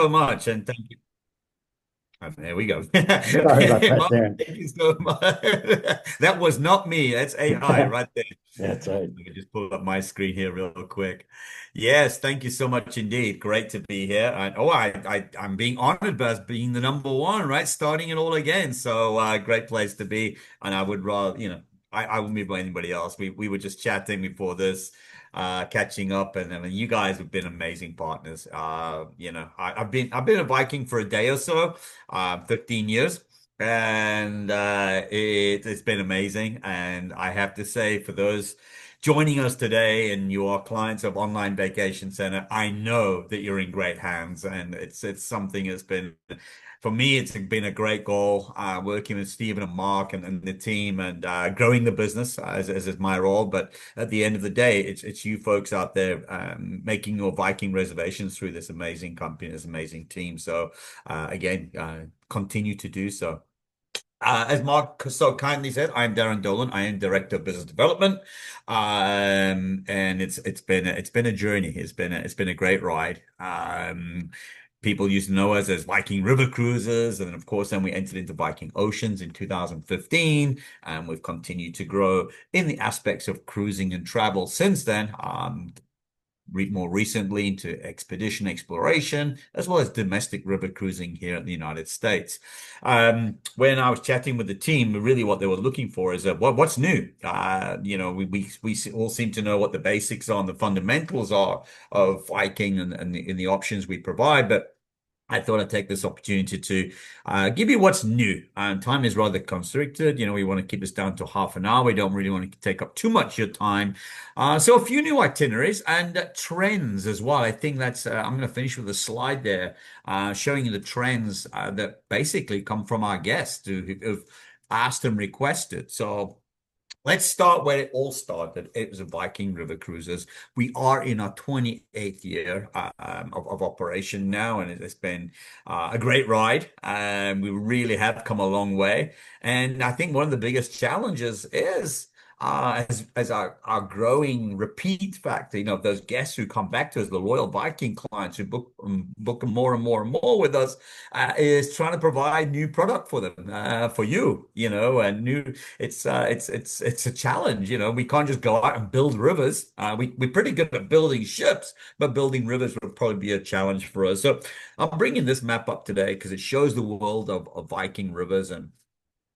so much, and thank you. Oh, there we go. Sorry about that, Mark, Darren. thank you so much. That was not me. That's AI right there. That's right. Let me just pull up my screen here real quick. Yes, thank you so much indeed. Great to be here. And I'm being honored as being the number one, right? Starting it all again. So great place to be. And I would rather, I wouldn't be by anybody else. We were just chatting before this, catching up, and I mean, you guys have been amazing partners. I've been a Viking for a day or so, 15 years. And it's been amazing. And I have to say, for those joining us today and you are clients of Online Vacation Center, I know that you're in great hands, and it's something that's been for me. It's been a great goal working with Stephen and Mark and the team and growing the business as is my role. But at the end of the day, it's you folks out there making your Viking reservations through this amazing company, this amazing team. So again, continue to do so. As Mark so kindly said, I'm Darren Dolan. I am Director of Business Development, and it's been a journey. It's been a great ride. People used to know us as Viking River Cruises, and of course, then we entered into Viking Oceans in 2015, and we've continued to grow in the aspects of cruising and travel since then. More recently into expedition exploration, as well as domestic river cruising here in the United States. When I was chatting with the team, really what they were looking for is what's new. We all seem to know what the basics are and the fundamentals are of Viking and the options we provide, but I thought I'd take this opportunity to give you what's new. Time is rather constricted. We want to keep this down to half an hour. We don't really want to take up too much of your time. So a few new itineraries and trends as well. I think I'm going to finish with a slide there showing you the trends that basically come from our guests who've asked and requested. So let's start where it all started. It was a Viking River Cruises. We are in our 28th year of operation now, and it's been a great ride. We really have come a long way. And I think one of the biggest challenges is as our growing repeat factor, those guests who come back to us, the loyal Viking clients who book more and more and more with us, is trying to provide new product for them, for and new. It's a challenge. We can't just go out and build rivers. We're pretty good at building ships, but building rivers would probably be a challenge for us. So I'm bringing this map up today because it shows the world of Viking rivers. And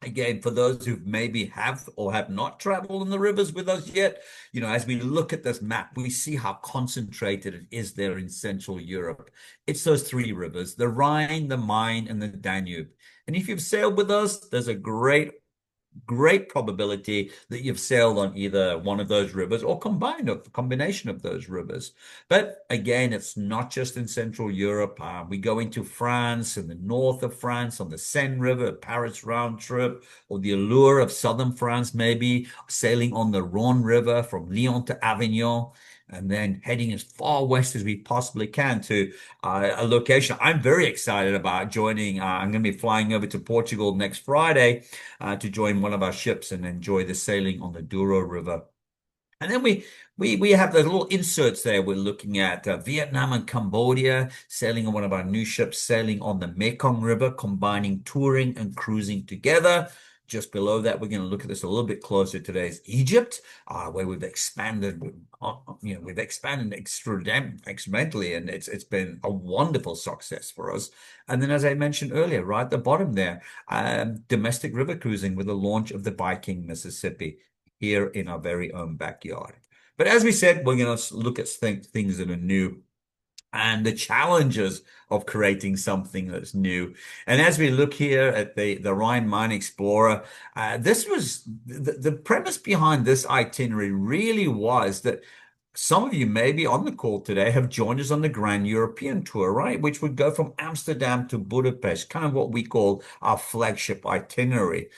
again, for those who maybe have or have not traveled in the rivers with us yet, as we look at this map, we see how concentrated it is there in Central Europe. It's those three rivers, the Rhine, the Main, and the Danube. And if you've sailed with us, there's a great probability that you've sailed on either one of those rivers or combination of those rivers. But again, it's not just in Central Europe. We go into France, in the north of France, on the Seine River, Paris round trip, or the allure of southern France, maybe sailing on the Rhone River from Lyon to Avignon, and then heading as far west as we possibly can to a location I'm very excited about joining. I'm going to be flying over to Portugal next Friday to join one of our ships and enjoy the sailing on the Douro River. And then we have the little inserts there. We're looking at Vietnam and Cambodia, sailing on one of our new ships, sailing on the Mekong River, combining touring and cruising together. Just below that, we're going to look at this a little bit closer. Today is Egypt, where we've expanded. We've expanded exponentially, and it's been a wonderful success for us. And then, as I mentioned earlier, right at the bottom there, domestic river cruising with the launch of the Viking Mississippi here in our very own backyard. But as we said, we're going to look at things that are new and the challenges of creating something that's new. And as we look here at the Rhine Mine Explorer, this was the premise behind this itinerary really was that some of you maybe on the call today have joined us on the Grand European Tour, right? Which would go from Amsterdam to Budapest, kind of what we call our flagship itinerary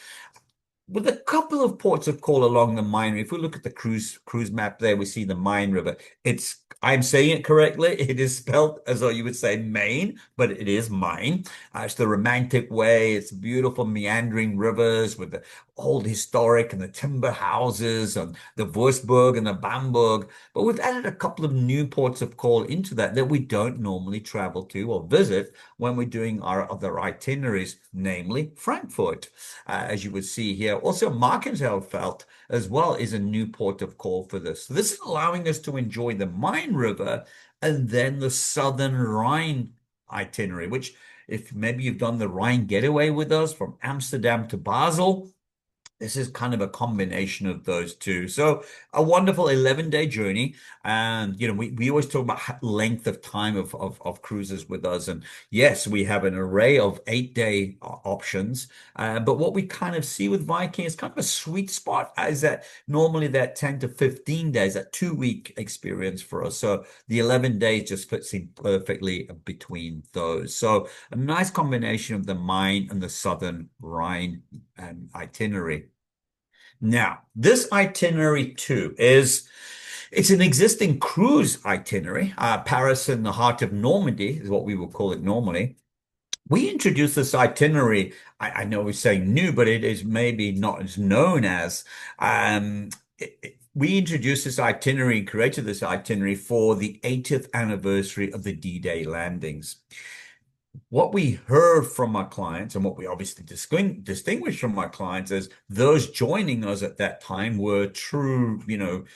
with a couple of ports of call along the Main. If we look at the cruise map there, we see the Main River. It's I'm saying it correctly. It is spelled as though you would say Maine, but it is mine. It's the romantic way. It's beautiful meandering rivers with the old historic and the timber houses and the Wurzburg and the Bamberg. But we've added a couple of new ports of call into that we don't normally travel to or visit when we're doing our other itineraries, namely Frankfurt, as you would see here. Also, Markenheld as well is a new port of call for this. So this is allowing us to enjoy the Main River and then the Southern Rhine itinerary, which if maybe you've done the Rhine getaway with us from Amsterdam to Basel, this is kind of a combination of those two. So a wonderful 11-day journey. And, we always talk about length of time of cruises with us. And yes, we have an array of 8-day options. But what we kind of see with Viking is kind of a sweet spot is that normally that 10 to 15 days, that 2-week experience for us. So the 11 days just fits in perfectly between those. So a nice combination of the Main and the Southern Rhine itinerary. Now, this itinerary too it's an existing cruise itinerary. Paris and the heart of Normandy is what we would call it normally. We introduced this itinerary. I know we're saying new, but it is maybe not as known as. We introduced this itinerary and created this itinerary for the 80th anniversary of the D-Day landings. What we heard from our clients and what we obviously distinguished from our clients is those joining us at that time were true,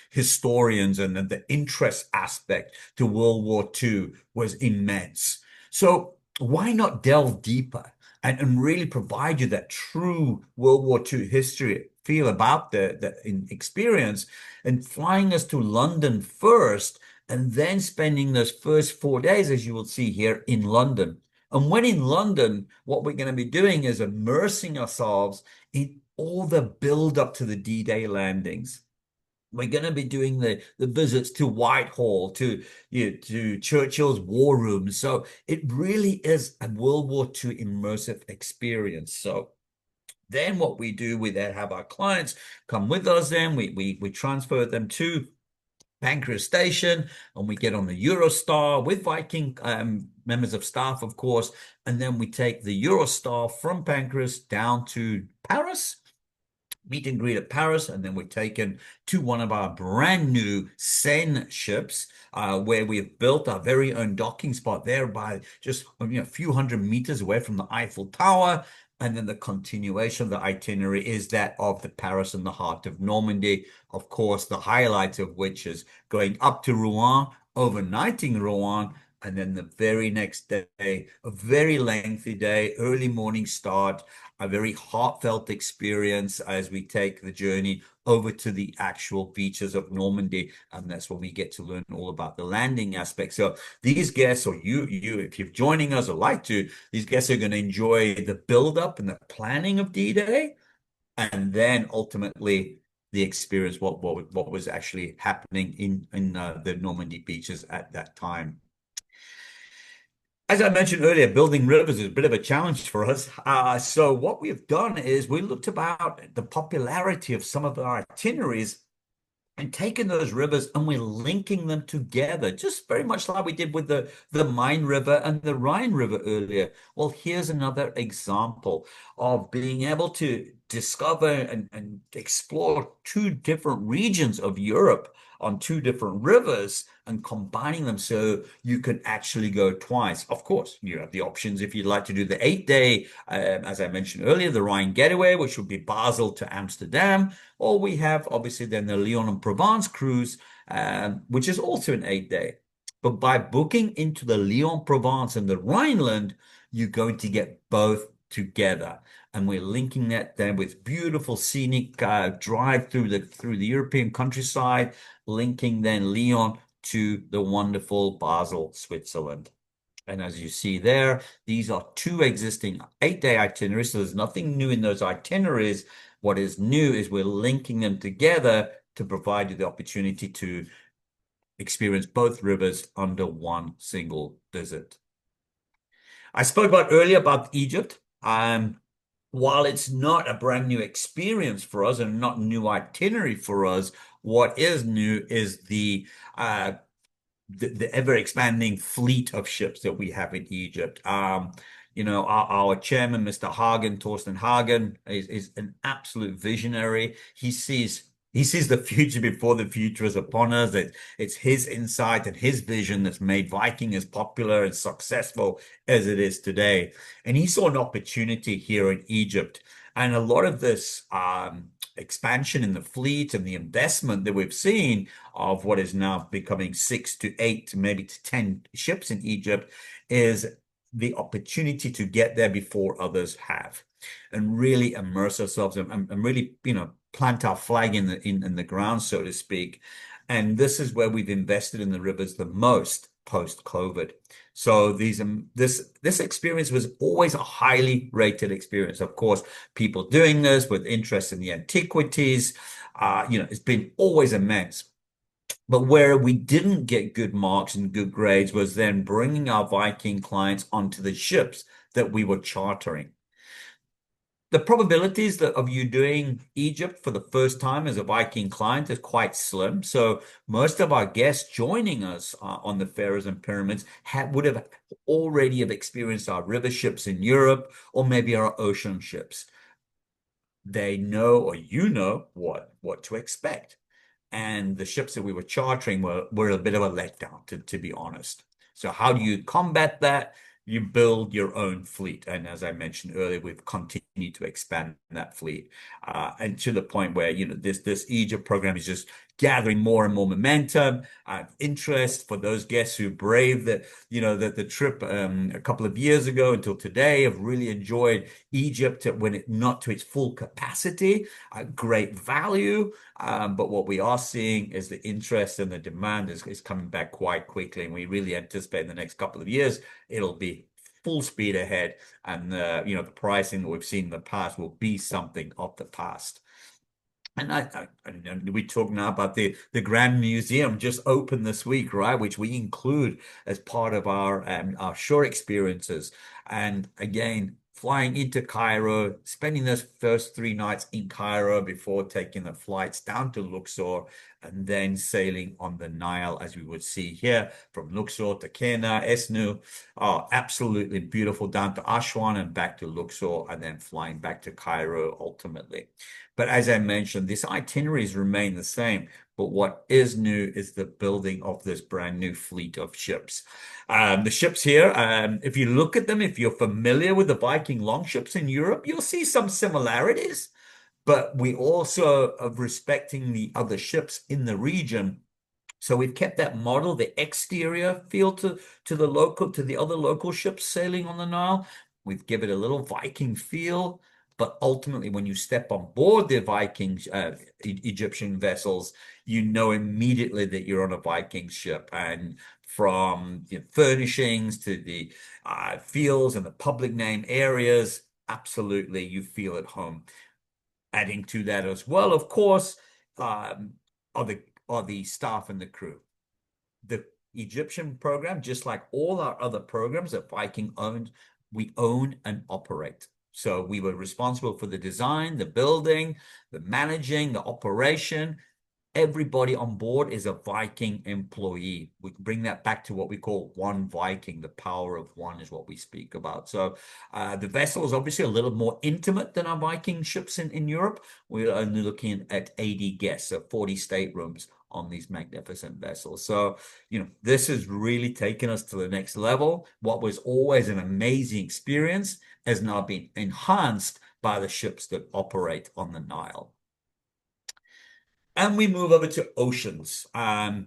historians, and the interest aspect to World War II was immense. So why not delve deeper and really provide you that true World War II history feel about the experience and flying us to London first and then spending those first 4 days, as you will see here, in London. And when in London, what we're going to be doing is immersing ourselves in all the build up to the D-Day landings. We're going to be doing the visits to Whitehall, to Churchill's war room. So it really is a World War II immersive experience. So then what we do, we then have our clients come with us. Then we transfer them to Pancras Station, and we get on the Eurostar with Viking members of staff, of course, and then we take the Eurostar from Pancras down to Paris, meet and greet at Paris, and then we're taken to one of our brand new Seine ships, where we have built our very own docking spot there by just a few hundred meters away from the Eiffel Tower. And then the continuation of the itinerary is that of the Paris and the heart of Normandy. Of course, the highlight of which is going up to Rouen, overnighting Rouen, and then the very next day, a very lengthy day, early morning start, a very heartfelt experience as we take the journey over to the actual beaches of Normandy. And that's when we get to learn all about the landing aspect. So these guests, or you, if you're joining us or like to, these guests are going to enjoy the build-up and the planning of D-Day, and then ultimately the experience, what was actually happening in the Normandy beaches at that time. As I mentioned earlier, building rivers is a bit of a challenge for us. So what we've done is we looked about the popularity of some of our itineraries and taking those rivers and we're linking them together, just very much like we did with the Main River and the Rhine River earlier. Well, here's another example of being able to discover and explore two different regions of Europe on two different rivers and combining them so you can actually go twice. Of course, you have the options if you'd like to do the 8-day, as I mentioned earlier, the Rhine getaway, which would be Basel to Amsterdam, or we have obviously then the Lyon and Provence cruise, which is also an 8-day. But by booking into the Lyon, Provence, and the Rhineland, you're going to get both together. And we're linking that then with beautiful scenic drive through the European countryside, linking then Lyon to the wonderful Basel, Switzerland. And as you see there, these are two existing 8-day itineraries. So there's nothing new in those itineraries. What is new is we're linking them together to provide you the opportunity to experience both rivers under one single visit. I spoke about earlier about Egypt. While it's not a brand new experience for us and not new itinerary for us, what is new is the the ever expanding fleet of ships that we have in Egypt. Our chairman, Mr. Hagen, Torsten Hagen, is an absolute visionary. He sees the future before the future is upon us. It's his insight and his vision that's made Viking as popular and successful as it is today. And he saw an opportunity here in Egypt. And a lot of this expansion in the fleet and the investment that we've seen of what is now becoming 6 to 8, maybe to 10 ships in Egypt is the opportunity to get there before others have and really immerse ourselves and really, plant our flag in the ground, so to speak. And this is where we've invested in the rivers the most post-COVID. So this experience was always a highly rated experience. Of course, people doing this with interest in the antiquities, it's been always immense. But where we didn't get good marks and good grades was then bringing our Viking clients onto the ships that we were chartering. The probabilities of you doing Egypt for the first time as a Viking client is quite slim. So most of our guests joining us on the Pharaohs and Pyramids would have already have experienced our river ships in Europe or maybe our ocean ships. They know, or what to expect. And the ships that we were chartering were a bit of a letdown, to be honest. So how do you combat that? You build your own fleet. And as I mentioned earlier, we've continued to expand that fleet. And to the point where, this Egypt program is just gathering more and more momentum, interest for those guests who braved the trip a couple of years ago until today have really enjoyed Egypt when it not to its full capacity, great value. But what we are seeing is the interest and the demand is coming back quite quickly. And we really anticipate in the next couple of years, it'll be full speed ahead. And, the pricing that we've seen in the past will be something of the past. And we talk now about the Grand Museum just opened this week, right? Which we include as part of our shore experiences. And again, flying into Cairo, spending those first 3 nights in Cairo before taking the flights down to Luxor, and then sailing on the Nile, as we would see here from Luxor to Kena, Esnu. Oh, absolutely beautiful down to Aswan and back to Luxor, and then flying back to Cairo ultimately. But as I mentioned, these itineraries remain the same. But what is new is the building of this brand new fleet of ships. The ships here, if you look at them, if you're familiar with the Viking longships in Europe, you'll see some similarities. But we also are respecting the other ships in the region. So we've kept that model, the exterior feel to the other local ships sailing on the Nile. We've given it a little Viking feel, but ultimately, when you step on board the Viking Egyptian vessels, you know immediately that you're on a Viking ship, and from the furnishings to the fields and the public name areas, absolutely, you feel at home. Adding to that as well, of course, are the staff and the crew. The Egyptian program, just like all our other programs that Viking owns, we own and operate. So we were responsible for the design, the building, the managing, the operation. Everybody on board is a Viking employee. We bring that back to what we call one Viking. The power of one is what we speak about. So the vessel is obviously a little more intimate than our Viking ships in Europe. We're only looking at 80 guests, so 40 staterooms on these magnificent vessels. So, this has really taken us to the next level. What was always an amazing experience has now been enhanced by the ships that operate on the Nile. And we move over to oceans. I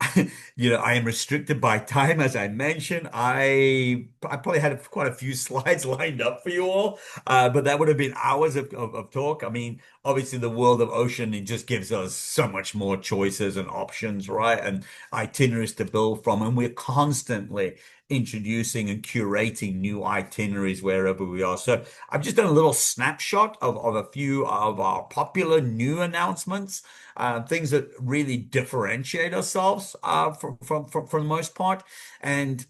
am restricted by time, as I mentioned. I probably had quite a few slides lined up for you all, but that would have been hours of talk. I mean, obviously, the world of ocean, it just gives us so much more choices and options, right? And itineraries to build from, and we're constantly introducing and curating new itineraries wherever we are. So I've just done a little snapshot of a few of our popular new announcements, things that really differentiate ourselves for the most part, and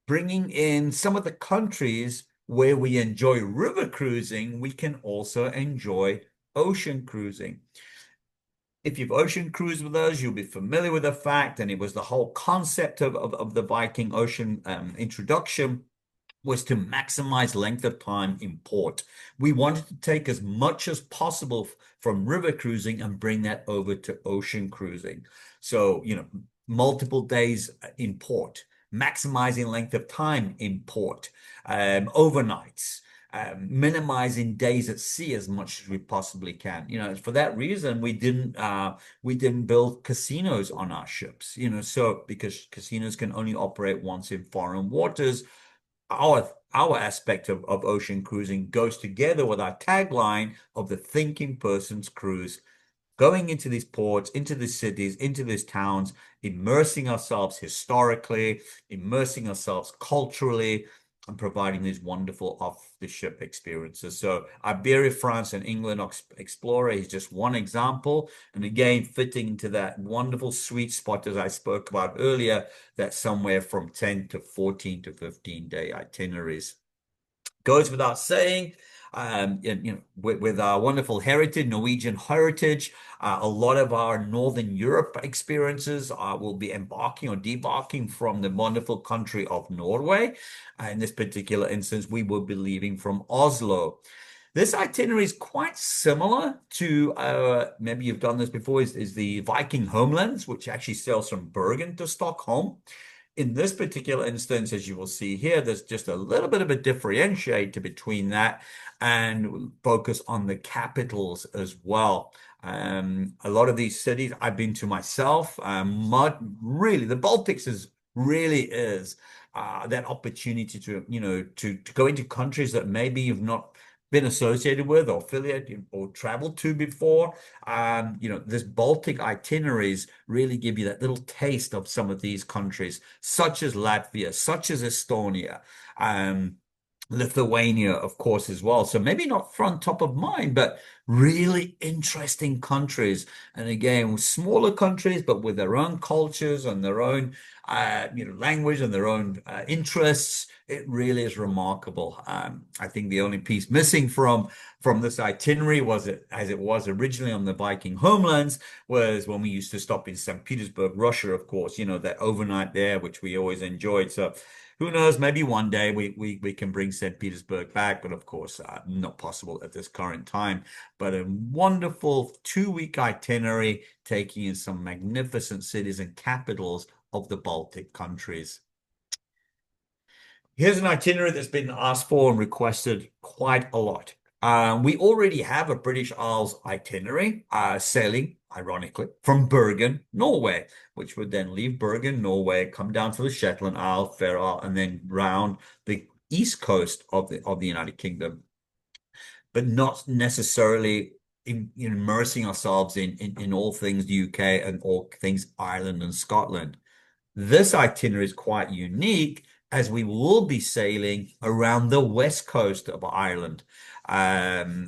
bringing in some of the countries where we enjoy river cruising, we can also enjoy ocean cruising. If you've ocean cruised with us, you'll be familiar with the fact, and it was the whole concept of the Viking Ocean introduction was to maximize length of time in port. We wanted to take as much as possible from river cruising and bring that over to ocean cruising. So, multiple days in port, maximizing length of time in port, overnights. Minimizing days at sea as much as we possibly can. For that reason, we didn't build casinos on our ships. So because casinos can only operate once in foreign waters, our aspect of ocean cruising goes together with our tagline of the thinking person's cruise, going into these ports, into these cities, into these towns, immersing ourselves historically, immersing ourselves culturally, and providing these wonderful off-the-ship experiences. So Iberia, France, and England Explorer is just one example. And again, fitting into that wonderful sweet spot as I spoke about earlier, that somewhere from 10 to 14 to 15-day itineraries. Goes without saying, with our wonderful heritage, Norwegian heritage, a lot of our Northern Europe experiences will be embarking or debarking from the wonderful country of Norway. In this particular instance, we will be leaving from Oslo. This itinerary is quite similar to, maybe you've done this before, is the Viking Homelands, which actually sails from Bergen to Stockholm. In this particular instance, as you will see here, there's just a little bit of a differentiator between that and focus on the capitals as well. A lot of these cities I've been to myself. Really, the Baltics really is that opportunity to go into countries that maybe you've not been associated with or affiliated or traveled to before. This Baltic itineraries really give you that little taste of some of these countries, such as Latvia, such as Estonia, Lithuania, of course, as well. So maybe not front top of mind, but really interesting countries. And again, smaller countries, but with their own cultures and their own, language and their own interests. It really is remarkable. I think the only piece missing from this itinerary was it, as it was originally on the Viking Homelands, was when we used to stop in St. Petersburg, Russia, of course, that overnight there, which we always enjoyed. So who knows, maybe one day we can bring St. Petersburg back, but of course, not possible at this current time. But a wonderful 2-week itinerary taking in some magnificent cities and capitals of the Baltic countries. Here's an itinerary that's been asked for and requested quite a lot. We already have a British Isles itinerary, sailing, ironically, from Bergen, Norway, which would then leave Bergen, Norway, come down to the Shetland Isles, Faroe, and then round the east coast of the United Kingdom, but not necessarily immersing ourselves in all things UK and all things Ireland and Scotland. This itinerary is quite unique as we will be sailing around the west coast of Ireland.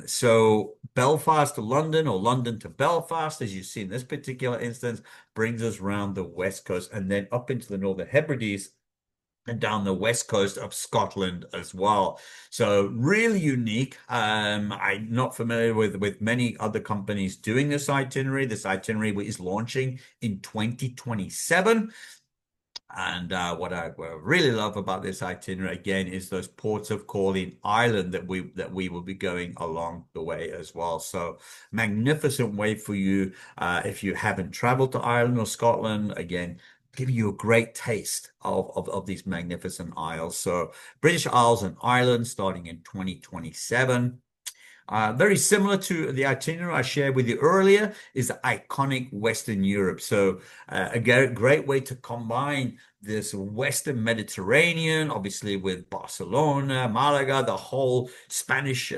So Belfast to London or London to Belfast, as you see in this particular instance, brings us around the west coast and then up into the Northern Hebrides and down the west coast of Scotland as well. So really unique. I'm not familiar with many other companies doing this itinerary. This itinerary is launching in 2027. And what I really love about this itinerary again is those ports of call in Ireland that we will be going along the way as well. So magnificent way for you if you haven't traveled to Ireland or Scotland. Again, giving you a great taste of these magnificent isles. So British Isles and Ireland starting in 2027. Very similar to the itinerary I shared with you earlier is the iconic Western Europe. So a great way to combine this Western Mediterranean, obviously with Barcelona, Malaga, the whole Spanish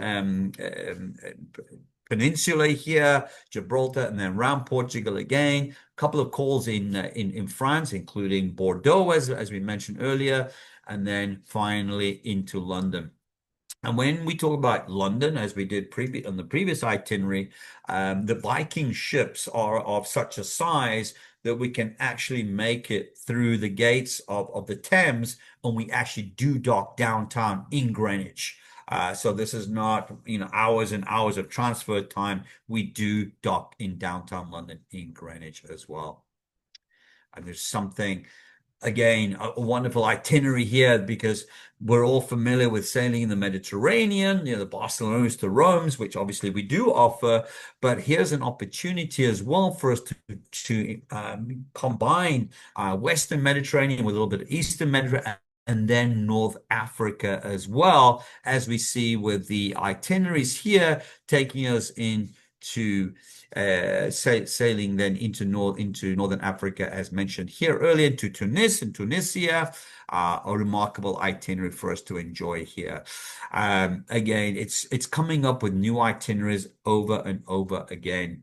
peninsula here, Gibraltar, and then around Portugal again. A couple of calls in France, including Bordeaux, as we mentioned earlier, and then finally into London. And when we talk about London, as we did on the previous itinerary, the Viking ships are of such a size that we can actually make it through the gates of the Thames, and we actually do dock downtown in Greenwich. So this is not, hours and hours of transfer time. We do dock in downtown London in Greenwich as well. And there's something again, a wonderful itinerary here because we're all familiar with sailing in the Mediterranean, the Barcelonas to Rome's, which obviously we do offer. But here's an opportunity as well for us to combine Western Mediterranean with a little bit of Eastern Mediterranean. And then North Africa as well, as we see with the itineraries here, taking us into sailing then into Northern Africa, as mentioned here earlier, to Tunis and Tunisia. A remarkable itinerary for us to enjoy here. Again, it's coming up with new itineraries over and over again,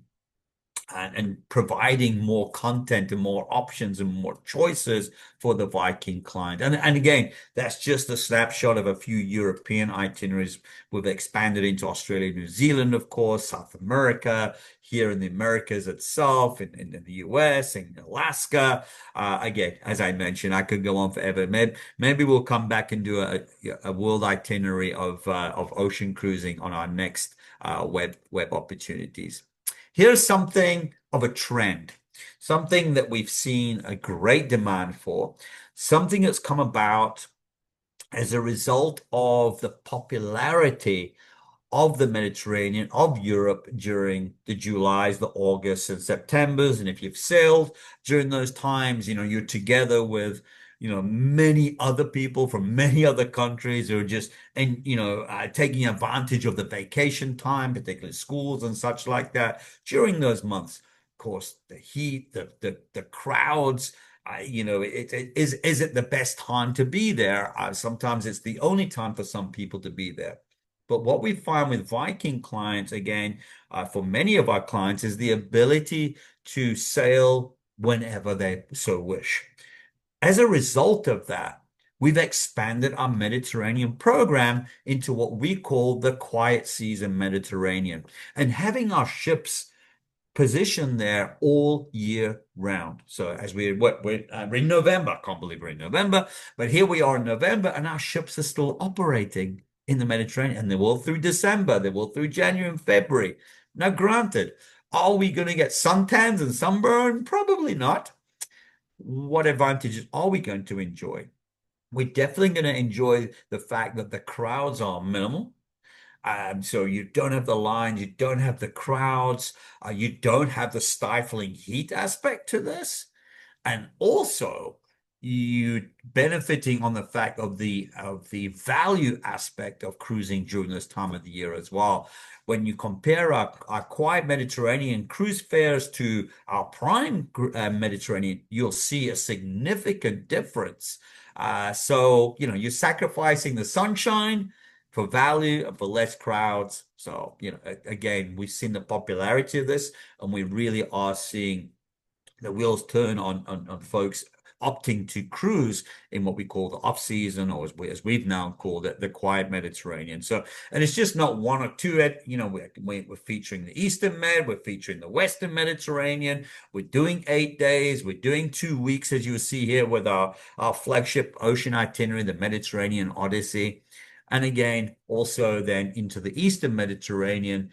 and providing more content and more options and more choices for the Viking client. And again, that's just a snapshot of a few European itineraries. We've expanded into Australia, New Zealand, of course, South America, here in the Americas itself, in the US, in Alaska. Again, as I mentioned, I could go on forever. Maybe we'll come back and do a world itinerary of ocean cruising on our next web opportunities. Here's something of a trend, something that we've seen a great demand for, something that's come about as a result of the popularity of the Mediterranean, of Europe during the Julys, the Augusts, and Septembers. And if you've sailed during those times, you're together with, many other people from many other countries who are just, and, taking advantage of the vacation time, particularly schools and such like that during those months. Of course, the heat, the crowds. Is it the best time to be there? Sometimes it's the only time for some people to be there. But what we find with Viking clients, again, for many of our clients, is the ability to sail whenever they so wish. As a result of that, we've expanded our Mediterranean program into what we call the quiet season Mediterranean, and having our ships positioned there all year round. So as we're in November, I can't believe we're in November, but here we are in November, and our ships are still operating in the Mediterranean, and they will through December, they will through January and February. Now, granted, are we going to get suntans and sunburn? Probably not. What advantages are we going to enjoy? We're definitely going to enjoy the fact that the crowds are minimal. So you don't have the lines, you don't have the crowds, you don't have the stifling heat aspect to this. And also, you benefiting on the fact of the value aspect of cruising during this time of the year as well. When you compare our quiet Mediterranean cruise fares to our prime Mediterranean, you'll see a significant difference. So, you're sacrificing the sunshine for value and for less crowds. So, again, we've seen the popularity of this, and we really are seeing the wheels turn on folks opting to cruise in what we call the off season, or as we've now called it, the quiet Mediterranean. So, and it's just not one or two. We're featuring the Eastern Med, we're featuring the Western Mediterranean. We're doing 8 days, we're doing 2 weeks, as you see here with our flagship ocean itinerary, the Mediterranean Odyssey. And again, also then into the Eastern Mediterranean,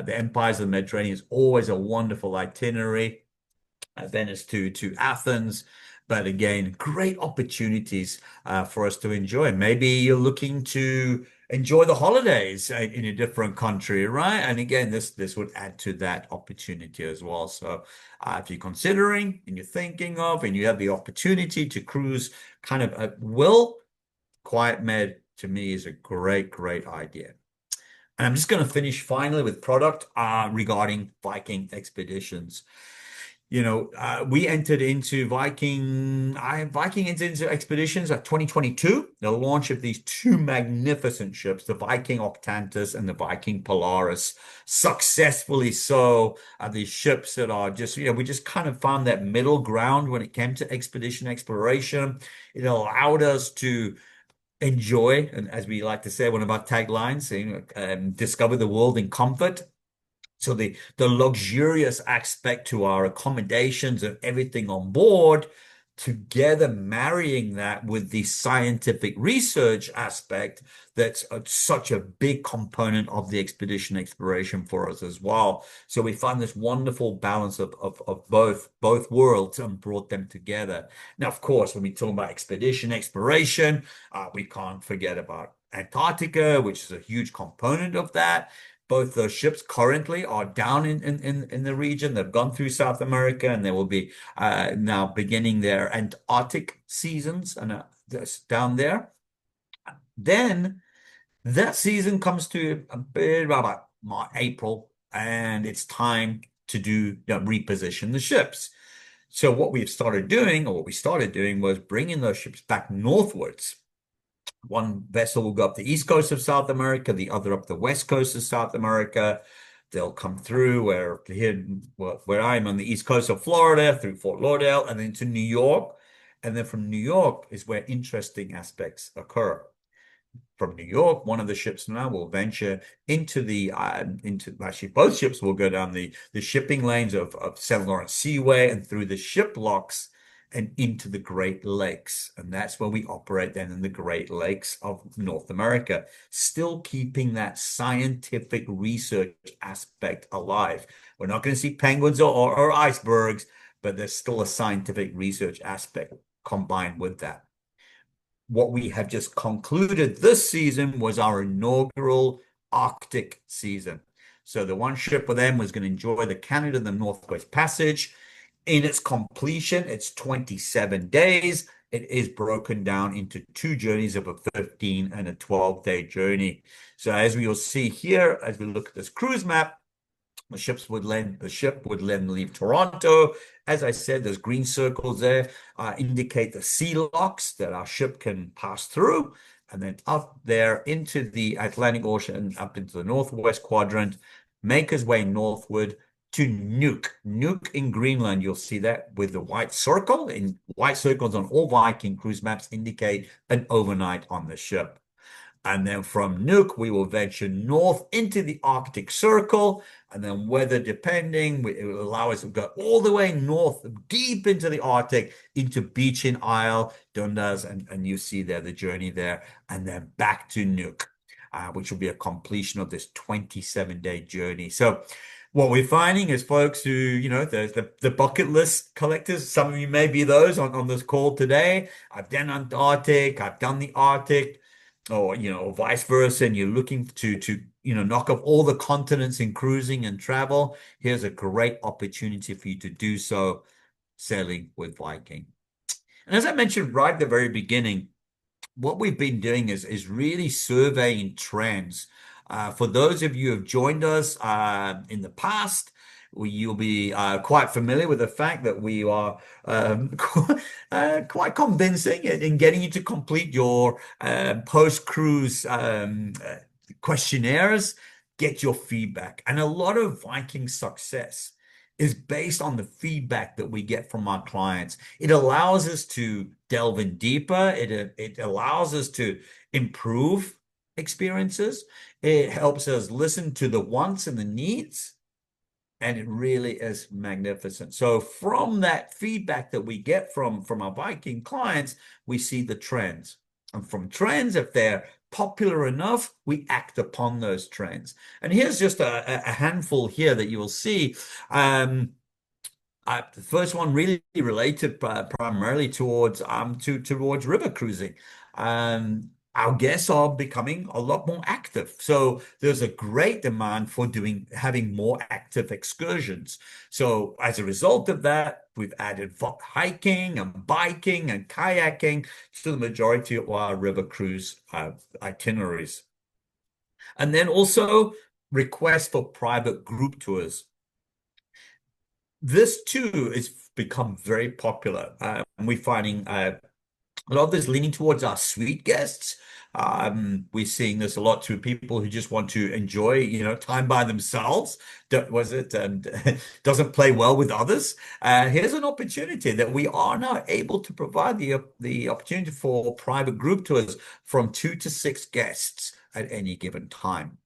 the Empires of the Mediterranean is always a wonderful itinerary. Venice to Athens. But again, great opportunities for us to enjoy. Maybe you're looking to enjoy the holidays in a different country, right? And again, this would add to that opportunity as well. So if you're considering and you're thinking of and you have the opportunity to cruise kind of at will, Quiet Med to me is a great, great idea. And I'm just going to finish finally with product regarding Viking expeditions. We entered into Viking entered into expeditions at 2022, the launch of these two magnificent ships, the Viking Octantis and the Viking Polaris, successfully so. These ships that are just, we just kind of found that middle ground when it came to expedition exploration. It allowed us to enjoy, and as we like to say, one of our taglines, discover the world in comfort. So the luxurious aspect to our accommodations and everything on board together marrying that with the scientific research aspect that's such a big component of the expedition exploration for us as well. So we find this wonderful balance of both worlds and brought them together. Now, of course, when we talk about expedition exploration, we can't forget about Antarctica, which is a huge component of that. Both those ships currently are down in the region. They've gone through South America, and they will be now beginning their Antarctic seasons and that's down there. Then that season comes to a bit about March, April, and it's time to reposition the ships. So what we've started doing, or what we started doing, was bringing those ships back northwards. One vessel will go up the east coast of South America, the other up the west coast of South America. They'll come through where I'm on the east coast of Florida, through Fort Lauderdale, and then to New York. And then from New York is where interesting aspects occur. From New York, one of the ships now will venture into actually both ships will go down the shipping lanes of St. Lawrence Seaway and through the ship locks and into the Great Lakes. And that's where we operate then in the Great Lakes of North America, still keeping that scientific research aspect alive. We're not going to see penguins or icebergs, but there's still a scientific research aspect combined with that. What we have just concluded this season was our inaugural Arctic season. So the one ship with them was going to enjoy the Canada, the Northwest Passage. In its completion, it's 27 days. It is broken down into two journeys of a 15 and a 12-day journey. So as we will see here, as we look at this cruise map, the ship would then leave Toronto. As I said, those green circles there indicate the sea locks that our ship can pass through. And then up there into the Atlantic Ocean, up into the northwest quadrant, make his way northward to Nuuk. Nuuk in Greenland, you'll see that with the white circle. In white circles on all Viking cruise maps indicate an overnight on the ship. And then from Nuuk, we will venture north into the Arctic Circle. And then weather depending, it will allow us to go all the way north, deep into the Arctic, into Beechin Isle, Dundas, and you see there the journey there. And then back to Nuuk, which will be a completion of this 27-day journey. So what we're finding is folks who, the bucket list collectors, some of you may be those on this call today. I've done Antarctic, I've done the Arctic, or vice versa, and you're looking to knock off all the continents in cruising and travel. Here's a great opportunity for you to do so, sailing with Viking. And as I mentioned right at the very beginning, what we've been doing is really surveying trends. For those of you who have joined us in the past, you'll be quite familiar with the fact that we are quite convincing in getting you to complete your post-cruise questionnaires, get your feedback. And a lot of Viking success is based on the feedback that we get from our clients. It allows us to delve in deeper. It allows us to improve experiences. It helps us listen to the wants and the needs. And it really is magnificent. So from that feedback that we get from our Viking clients, we see the trends. And from trends, if they're popular enough, we act upon those trends. And here's just a handful here that you will see. The first one really related primarily towards river cruising. Our guests are becoming a lot more active. So there's a great demand for having more active excursions. So as a result of that, we've added hiking and biking and kayaking to the majority of our river cruise itineraries. And then also requests for private group tours. This too has become very popular. And we're finding a lot of this leaning towards our suite guests. We're seeing this a lot through people who just want to enjoy, time by themselves. Doesn't play well with others. Here's an opportunity that we are now able to provide the opportunity for private group tours from 2 to 6 guests at any given time.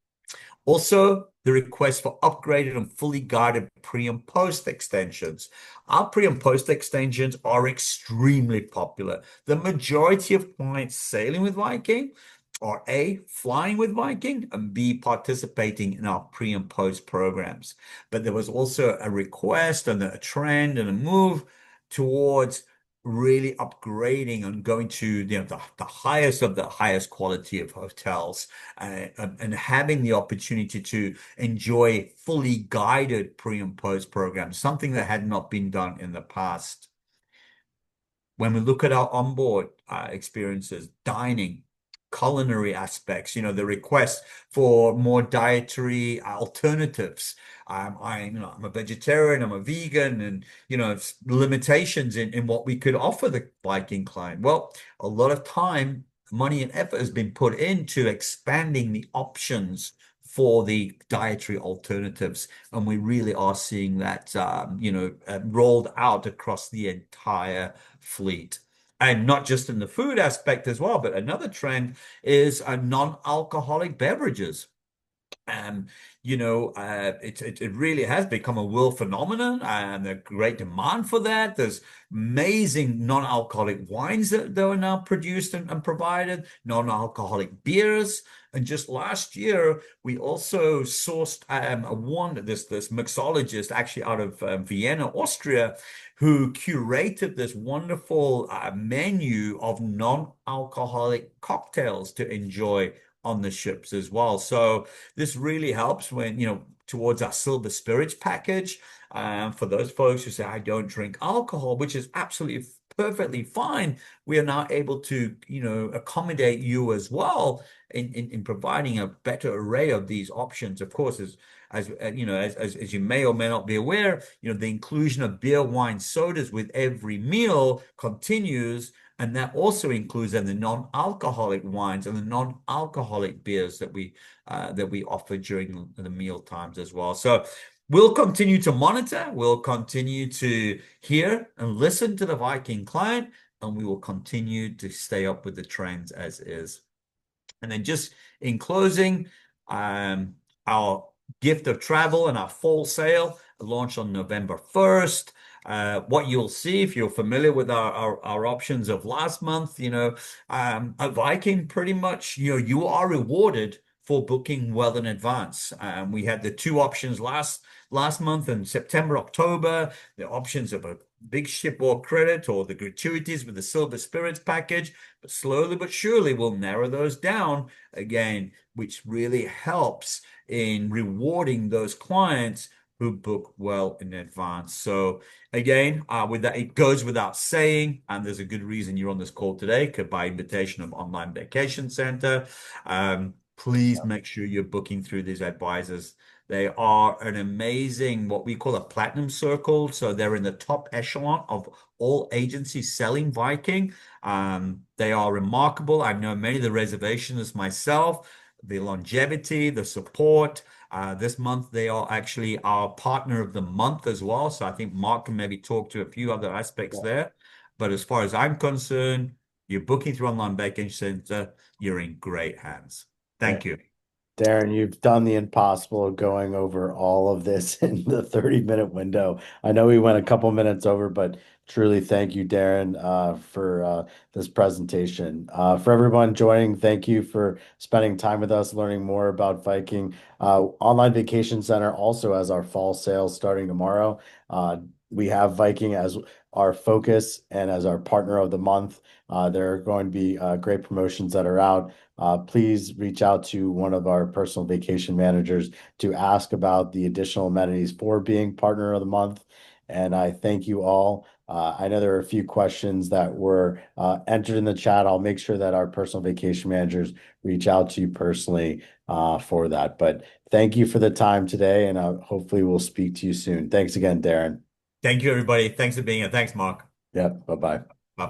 Also, the request for upgraded and fully guided pre and post extensions. Our pre and post extensions are extremely popular. The majority of clients sailing with Viking are A, flying with Viking, and B, participating in our pre and post programs. But there was also a request and a trend and a move towards really upgrading and going to the highest of the highest quality of hotels, and having the opportunity to enjoy fully guided pre and post programs, something that had not been done in the past. When we look at our onboard experiences, dining, culinary aspects, the request for more dietary alternatives. I'm a vegetarian, I'm a vegan, and limitations in what we could offer the Viking client. Well, a lot of time, money, and effort has been put into expanding the options for the dietary alternatives, and we really are seeing that rolled out across the entire fleet. And not just in the food aspect as well, but another trend is non-alcoholic beverages. Um, it really has become a world phenomenon, and a great demand for that. There's amazing non-alcoholic wines that are now produced and provided, non-alcoholic beers. And just last year, we also sourced this mixologist actually out of Vienna, Austria, who curated this wonderful menu of non-alcoholic cocktails to enjoy on the ships as well. So this really helps when, towards our silver spirits package. For those folks who say, I don't drink alcohol, which is absolutely perfectly fine, we are now able to, accommodate you as well in providing a better array of these options. Of course, as you may or may not be aware, the inclusion of beer, wine, sodas with every meal continues. And that also includes then the non-alcoholic wines and the non-alcoholic beers that we offer during the meal times as well. So we'll continue to monitor, we'll continue to hear and listen to the Viking client, and we will continue to stay up with the trends as is. And then just in closing, our gift of travel and our fall sale launched on November 1st. What you'll see if you're familiar with our options of last month, a Viking pretty much, you are rewarded for booking well in advance. We had the two options last month in September, October, the options of a big shipboard credit or the gratuities with the Silver Spirits package. But slowly but surely we'll narrow those down again, which really helps in rewarding those clients who book well in advance. So again, with that, it goes without saying, and there's a good reason you're on this call today, by invitation of Online Vacation Center. Please make sure you're booking through these advisors. They are an amazing, what we call a platinum circle. So they're in the top echelon of all agencies selling Viking. They are remarkable. I know many of the reservationists myself, the longevity, the support. This month, they are actually our partner of the month as well. So I think Mark can maybe talk to a few other aspects Yeah. there. But as far as I'm concerned, you're booking through Online Banking Center, you're in great hands. Yeah. Thank you. Darren, you've done the impossible of going over all of this in the 30-minute window. I know we went a couple minutes over, but truly thank you, Darren, for this presentation. For everyone joining, thank you for spending time with us, learning more about Viking. Online Vacation Center also has our fall sales starting tomorrow. We have Viking as our focus and as our partner of the month. There are going to be great promotions that are out. Please reach out to one of our personal vacation managers to ask about the additional amenities for being partner of the month. And I thank you all. I know there are a few questions that were entered in the chat. I'll make sure that our personal vacation managers reach out to you personally for that. But thank you for the time today, and hopefully we'll speak to you soon. Thanks again, Darren. Thank you, everybody. Thanks for being here. Thanks, Mark. Yep. Bye-bye.